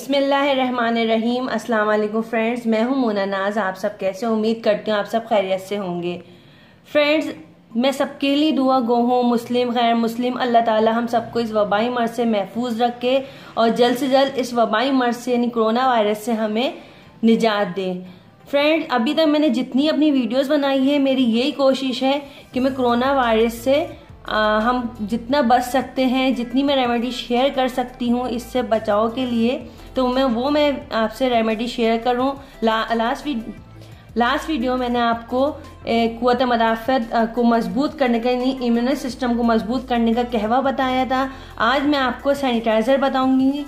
बिस्मिल्लाहिर्रहमानिर्रहीम। अस्सलाम वालेकुम फ्रेंड्स, मैं हूं मोना नाज। आप सब कैसे? उम्मीद करती हूँ आप सब खैरियत से होंगे। फ्रेंड्स, मैं सबके लिए दुआ गो हूँ, मुस्लिम गैर मुस्लिम, अल्लाह ताला हम सबको इस वबाई मर्ज से महफूज रखे और जल्द से जल्द इस वबाई मर्ज से यानी कोरोना वायरस से हमें निजात दे। फ्रेंड्स, अभी तक मैंने जितनी अपनी वीडियोस बनाई है, मेरी यही कोशिश है कि मैं कोरोना वायरस से हम जितना बच सकते हैं, जितनी मैं रेमेडी शेयर कर सकती हूँ इससे बचाव के लिए, तो मैं आपसे रेमेडी शेयर करूँ। लास्ट वीडियो मैंने आपको क़ुव्वत मदाफ़त को मजबूत करने का, इम्यून सिस्टम को मजबूत करने का कहवा बताया था। आज मैं आपको सैनिटाइज़र बताऊंगी,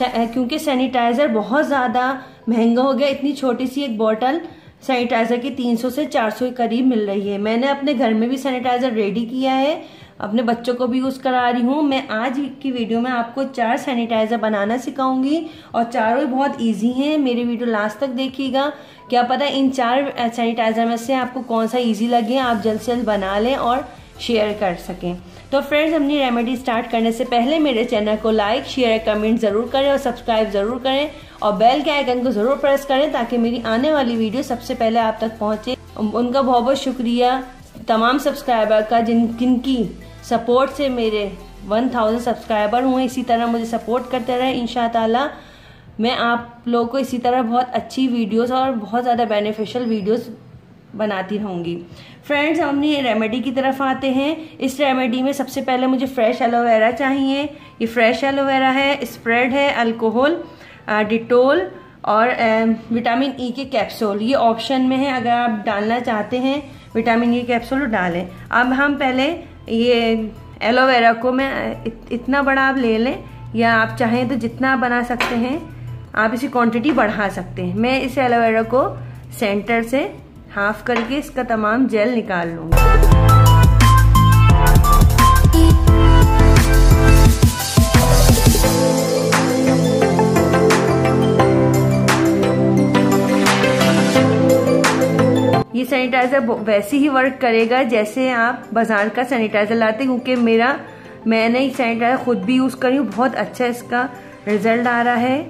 क्योंकि सैनिटाइज़र बहुत ज़्यादा महंगा हो गया। इतनी छोटी सी एक बॉटल सैनिटाइज़र की 300 से 400 के करीब मिल रही है। मैंने अपने घर में भी सैनिटाइज़र रेडी किया है, अपने बच्चों को भी यूज़ करा रही हूँ। मैं आज की वीडियो में आपको 4 सैनिटाइज़र बनाना सिखाऊंगी और चारों ही बहुत इजी हैं। मेरी वीडियो लास्ट तक देखिएगा, क्या पता इन 4 सैनिटाइज़र में से आपको कौन सा इजी लगे, आप जल्द से जल्द बना लें और शेयर कर सकें। तो फ्रेंड्स, अपनी रेमेडी स्टार्ट करने से पहले मेरे चैनल को लाइक, शेयर, कमेंट ज़रूर करें और सब्सक्राइब ज़रूर करें और बेल के आइकन को ज़रूर प्रेस करें ताकि मेरी आने वाली वीडियो सबसे पहले आप तक पहुँचे। उनका बहुत बहुत शुक्रिया तमाम सब्सक्राइबर का जिनकी सपोर्ट से मेरे 1000 सब्सक्राइबर हुए। इसी तरह मुझे सपोर्ट करते रहे। इंशाअल्लाह मैं आप लोगों को इसी तरह बहुत अच्छी वीडियोस और बहुत ज़्यादा बेनिफिशियल वीडियोस बनाती रहूँगी। फ्रेंड्स, हम अपनी रेमेडी की तरफ आते हैं। इस रेमेडी में सबसे पहले मुझे फ्रेश एलोवेरा चाहिए। ये फ्रेश एलोवेरा है, स्प्रेड है, अल्कोहल, डिटोल और विटामिन ई के कैप्सूल। ये ऑप्शन में है, अगर आप डालना चाहते हैं विटामिन ई कैप्सूल डालें। अब हम पहले ये एलोवेरा को मैं इतना बड़ा आप ले लें, या आप चाहें तो जितना आप बना सकते हैं आप इसी क्वांटिटी बढ़ा सकते हैं। मैं इस एलोवेरा को सेंटर से हाफ करके इसका तमाम जेल निकाल लूंगी। ये सैनिटाइजर वैसे ही वर्क करेगा जैसे आप बाजार का सैनिटाइजर लाते, क्योंकि मैंने ये सैनिटाइजर खुद भी यूज करी हूँ। बहुत अच्छा इसका रिजल्ट आ रहा है।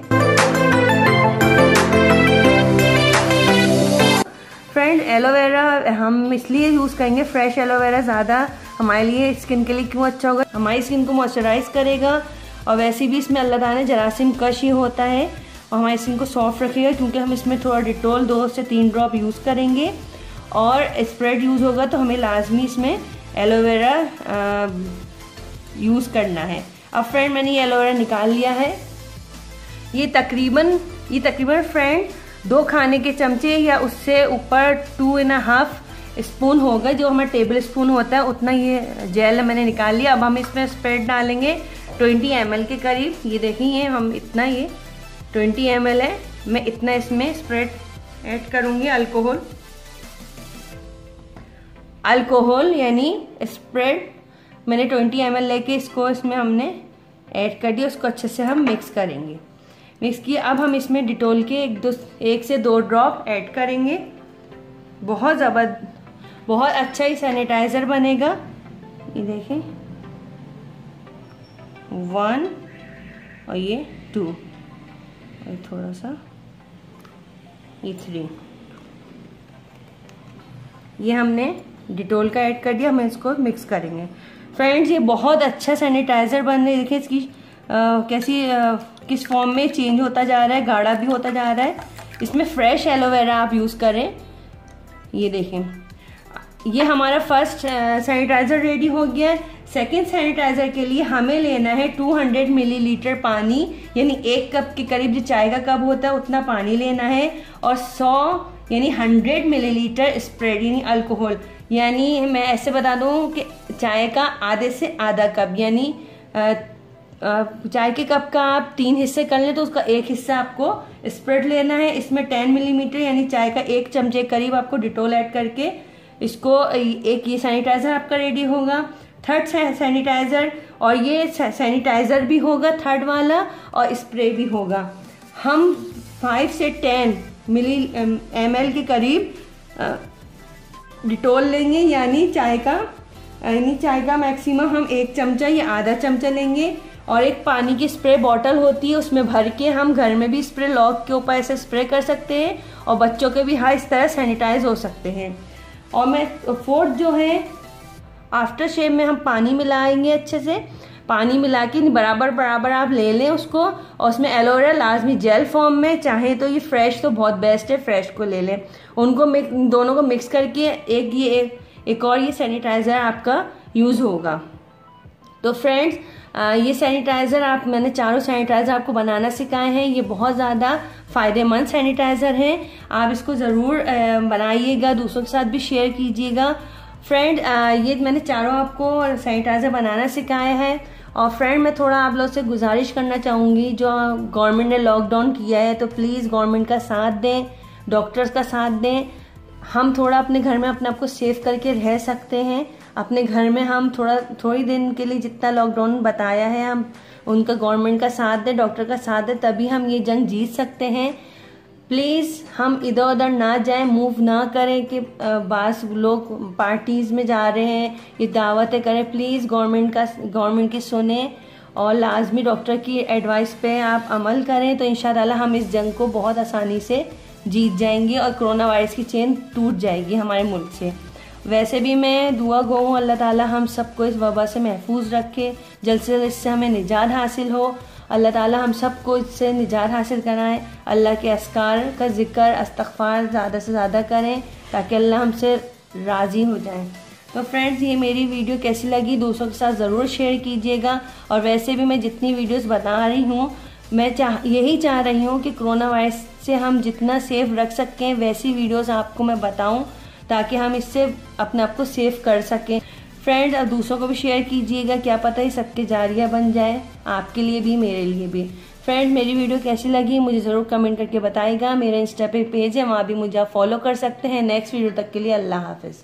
फ्रेंड, एलोवेरा हम इसलिए यूज करेंगे, फ्रेश एलोवेरा ज्यादा हमारे लिए स्किन के लिए क्यों अच्छा होगा, हमारी स्किन को मॉइस्चराइज करेगा और वैसे भी इसमें अल्लाह ताला ने जरासीम कश ही होता है और हमारी स्किन को सॉफ्ट रखेगा, क्योंकि हम इसमें थोड़ा डिटोल 2 से 3 ड्रॉप यूज करेंगे और स्प्रेड यूज होगा, तो हमें लाजमी इसमें एलोवेरा यूज करना है। अब फ्रेंड, मैंने ये एलोवेरा निकाल लिया है। ये तकरीबन फ्रेंड 2 खाने के चमचे या उससे ऊपर 2.5 स्पून होगा, जो हमारा टेबल स्पून होता है उतना ये जेल मैंने निकाल लिया। अब हम इसमें स्प्रेड डालेंगे 20 ml के करीब। ये देखिए हम इतना, ये 20 ml है, मैं इतना इसमें स्प्रेड ऐड करूंगी। अल्कोहल यानी स्प्रेड मैंने 20 ml लेके इसमें हमने ऐड कर दिया। उसको अच्छे से हम मिक्स करेंगे। मिक्स किए, अब हम इसमें डिटोल के 1 से 2 ड्रॉप ऐड करेंगे। बहुत अच्छा ही सैनिटाइजर बनेगा। ये देखें 1 और ये 2 और थोड़ा सा ये 3, ये हमने डिटोल का ऐड कर दिया। हम इसको मिक्स करेंगे। फ्रेंड्स, ये बहुत अच्छा सैनिटाइजर बन रही है। देखिए इसकी किस फॉर्म में चेंज होता जा रहा है, गाढ़ा भी होता जा रहा है। इसमें फ्रेश एलोवेरा आप यूज करें। ये देखें, ये हमारा फर्स्ट सैनिटाइजर रेडी हो गया है। सेकेंड सैनिटाइजर के लिए हमें लेना है 200 मिलीलीटर पानी, यानी 1 कप के करीब जो चाय का कप होता है उतना पानी लेना है, और 100 मिलीलीटर स्प्रेड यानी अल्कोहल। यानी मैं ऐसे बता दूं कि चाय का आधे से आधा कप, यानी चाय के कप का आप 3 हिस्से कर लें तो उसका 1 हिस्सा आपको स्प्रेड लेना है। इसमें 10 मिलीमीटर यानी चाय का 1 चमचे करीब आपको डिटोल ऐड करके इसको एक ये सैनिटाइजर आपका रेडी होगा। थर्ड सैनिटाइजर, और ये सैनिटाइजर भी होगा थर्ड वाला और स्प्रे भी होगा। हम 5 से 10 ml के करीब डिटोल लेंगे, यानी चाय का मैक्सिमम हम 1 चमचा या आधा चमचा लेंगे और एक पानी की स्प्रे बॉटल होती है, उसमें भर के हम घर में भी स्प्रे लॉक के ऊपर ऐसे स्प्रे कर सकते हैं और बच्चों के भी हाथ इस तरह सैनिटाइज हो सकते हैं। और मैं फोर्थ जो है, आफ्टर शेव में हम पानी मिलाएंगे, अच्छे से पानी मिला के बराबर बराबर आप ले लें उसको, और उसमें एलोवेरा लाजमी जेल फॉर्म में, चाहे तो ये फ्रेश तो बहुत बेस्ट है, फ्रेश को ले लें। उनको दोनों को मिक्स करके एक और ये सैनिटाइज़र आपका यूज़ होगा। तो फ्रेंड्स ये सैनिटाइज़र मैंने चारों सैनिटाइज़र आपको बनाना सिखाए हैं। ये बहुत ज़्यादा फ़ायदेमंद सैनिटाइज़र हैं, आप इसको ज़रूर बनाइएगा, दूसरों के साथ भी शेयर कीजिएगा। फ्रेंड ये मैंने चारों आपको सैनिटाइज़र बनाना सिखाया है। और फ्रेंड मैं थोड़ा आप लोग से गुजारिश करना चाहूँगी, जो गवर्नमेंट ने लॉकडाउन किया है तो प्लीज़ गवर्नमेंट का साथ दें, डॉक्टर्स का साथ दें। हम थोड़ा अपने घर में अपने आप को सेफ करके रह सकते हैं। अपने घर में हम थोड़ी दिन के लिए जितना लॉकडाउन बताया है, हम उनका गवर्नमेंट का साथ दें, डॉक्टर का साथ दें, तभी हम ये जंग जीत सकते हैं। प्लीज़ हम इधर उधर ना जाएं, मूव ना करें कि बास लोग पार्टीज़ में जा रहे हैं, ये दावतें करें। प्लीज़ गवर्नमेंट की सुने और लाजमी डॉक्टर की एडवाइस पे आप अमल करें, तो इंशाल्लाह हम इस जंग को बहुत आसानी से जीत जाएंगे और कोरोना वायरस की चेन टूट जाएगी हमारे मुल्क से। वैसे भी मैं दुआ गो हूँ अल्लाह ताला हम सबको इस वबा से महफूज रखे, जल्द से जल्द इससे हमें निजात हासिल हो। अल्लाह ताला हम सबको इससे निजात हासिल कराएं। अल्लाह के अस्कार का जिक्र, इस्तग़फ़ार ज़्यादा से ज़्यादा करें ताकि अल्लाह हमसे राज़ी हो जाए। तो फ्रेंड्स ये मेरी वीडियो कैसी लगी दोस्तों के साथ ज़रूर शेयर कीजिएगा। और वैसे भी मैं जितनी वीडियोस बना रही हूँ, मैं यही चाह रही हूँ कि कोरोना वायरस से हम जितना सेफ रख सकें वैसी वीडियोस आपको मैं बताऊँ, ताकि हम इससे अपने आप को सेफ कर सकें। फ्रेंड्स और दूसरों को भी शेयर कीजिएगा, क्या पता ही सबके जारिया बन जाए, आपके लिए भी मेरे लिए भी। फ्रेंड्स मेरी वीडियो कैसी लगी मुझे ज़रूर कमेंट करके बताइएगा। मेरा इंस्टा पे पेज है, वहाँ भी मुझे आप फॉलो कर सकते हैं। नेक्स्ट वीडियो तक के लिए अल्लाह हाफिज़।